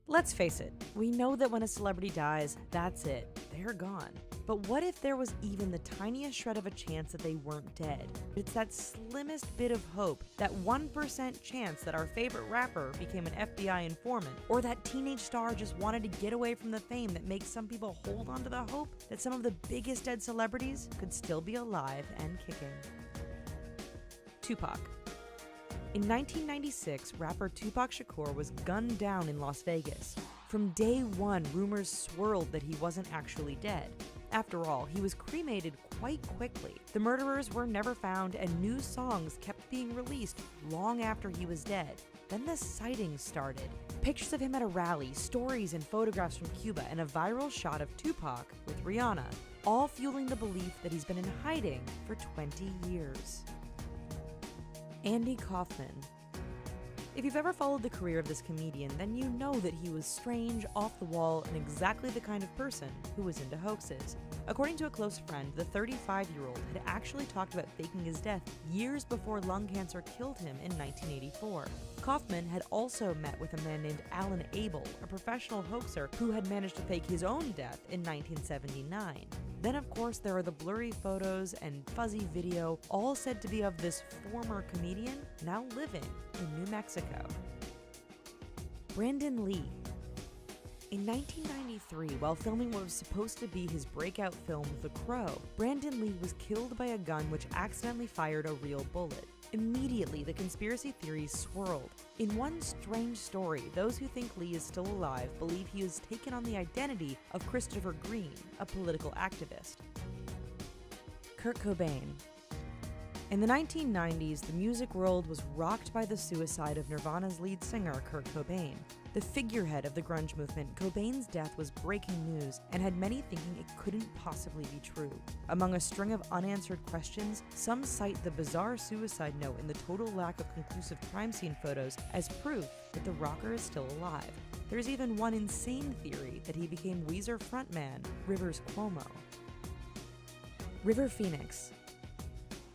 Let's face it, we know that when a celebrity dies, that's it, they're gone. But what if there was even the tiniest shred of a chance that they weren't dead? It's that slimmest bit of hope, that 1% chance that our favorite rapper became an FBI informant, or that teenage star just wanted to get away from the fame that makes some people hold on to the hope that some of the biggest dead celebrities could still be alive and kicking. Tupac. In 1996, rapper Tupac Shakur was gunned down in Las Vegas. From day one, rumors swirled that he wasn't actually dead. After all, he was cremated quite quickly. The murderers were never found, and new songs kept being released long after he was dead. Then the sightings started. Pictures of him at a rally, stories and photographs from Cuba, and a viral shot of Tupac with Rihanna, all fueling the belief that he's been in hiding for 20 years. Andy Kaufman. If you've ever followed the career of this comedian, then you know that he was strange, off the wall, and exactly the kind of person who was into hoaxes. According to a close friend, the 35-year-old had actually talked about faking his death years before lung cancer killed him in 1984. Kaufman had also met with a man named Alan Abel, a professional hoaxer who had managed to fake his own death in 1979. Then, of course, there are the blurry photos and fuzzy video, all said to be of this former comedian now living in New Mexico. Brandon Lee. In 1993, while filming what was supposed to be his breakout film The Crow, Brandon Lee was killed by a gun which accidentally fired a real bullet. Immediately, the conspiracy theories swirled. In one strange story, those who think Lee is still alive believe he has taken on the identity of Christopher Green, a political activist. Kurt Cobain. In the 1990s, the music world was rocked by the suicide of Nirvana's lead singer, Kurt Cobain. The figurehead of the grunge movement, Cobain's death was breaking news and had many thinking it couldn't possibly be true. Among a string of unanswered questions, some cite the bizarre suicide note and the total lack of conclusive crime scene photos as proof that the rocker is still alive. There's even one insane theory that he became Weezer frontman Rivers Cuomo. River Phoenix.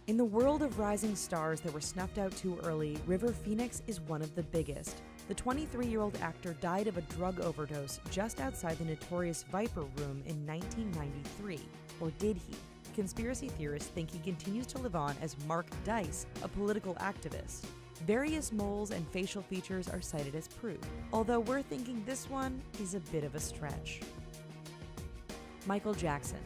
In the world of rising stars that were snuffed out too early, River Phoenix is one of the biggest. The 23-year-old actor died of a drug overdose just outside the notorious Viper Room in 1993. Or did he? Conspiracy theorists think he continues to live on as Mark Dice, a political activist. Various moles and facial features are cited as proof, although we're thinking this one is a bit of a stretch. Michael Jackson.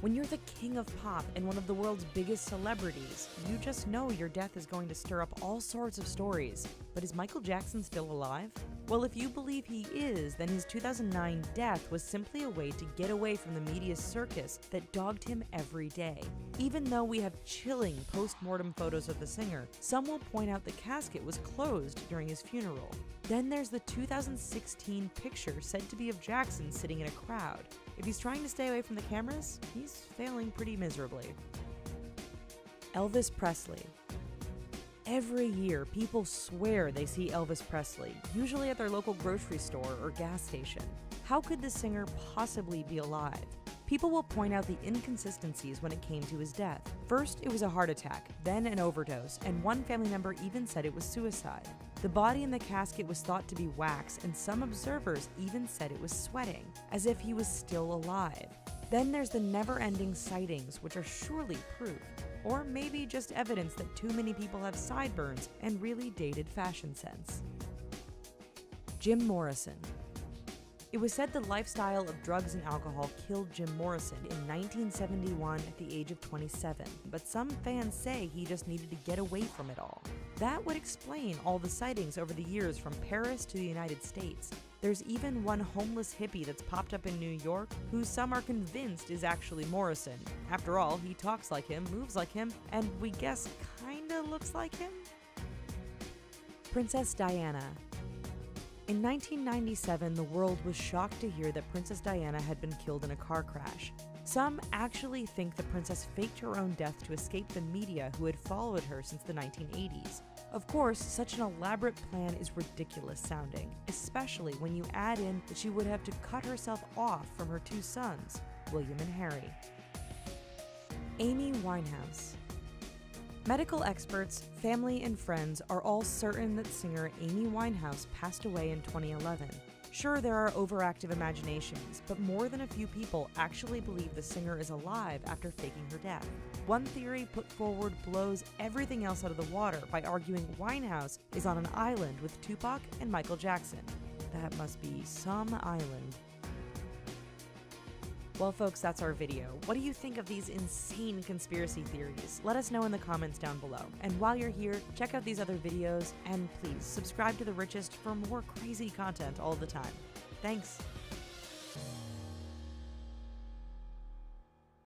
When you're the king of pop and one of the world's biggest celebrities, you just know your death is going to stir up all sorts of stories. But is Michael Jackson still alive? Well, if you believe he is, then his 2009 death was simply a way to get away from the media circus that dogged him every day. Even though we have chilling post-mortem photos of the singer, some will point out the casket was closed during his funeral. Then there's the 2016 picture said to be of Jackson sitting in a crowd. If he's trying to stay away from the cameras, he's failing pretty miserably. Elvis Presley. Every year, people swear they see Elvis Presley, usually at their local grocery store or gas station. How could the singer possibly be alive? People will point out the inconsistencies when it came to his death. First, it was a heart attack, then an overdose, and one family member even said it was suicide. The body in the casket was thought to be wax, and some observers even said it was sweating, as if he was still alive. Then there's the never-ending sightings, which are surely proof, or maybe just evidence that too many people have sideburns and really dated fashion sense. Jim Morrison. It was said the lifestyle of drugs and alcohol killed Jim Morrison in 1971 at the age of 27, but some fans say he just needed to get away from it all. That would explain all the sightings over the years from Paris to the United States. There's even one homeless hippie that's popped up in New York who some are convinced is actually Morrison. After all, he talks like him, moves like him, and we guess kinda looks like him? Princess Diana. In 1997, the world was shocked to hear that Princess Diana had been killed in a car crash. Some actually think the princess faked her own death to escape the media who had followed her since the 1980s. Of course, such an elaborate plan is ridiculous sounding, especially when you add in that she would have to cut herself off from her two sons, William and Harry. Amy Winehouse. Medical experts, family, and friends are all certain that singer Amy Winehouse passed away in 2011. Sure, there are overactive imaginations, but more than a few people actually believe the singer is alive after faking her death. One theory put forward blows everything else out of the water by arguing Winehouse is on an island with Tupac and Michael Jackson. That must be some island. Well, folks, that's our video. What do you think of these insane conspiracy theories? Let us know in the comments down below. And while you're here, check out these other videos, and please subscribe to The Richest for more crazy content all the time. Thanks.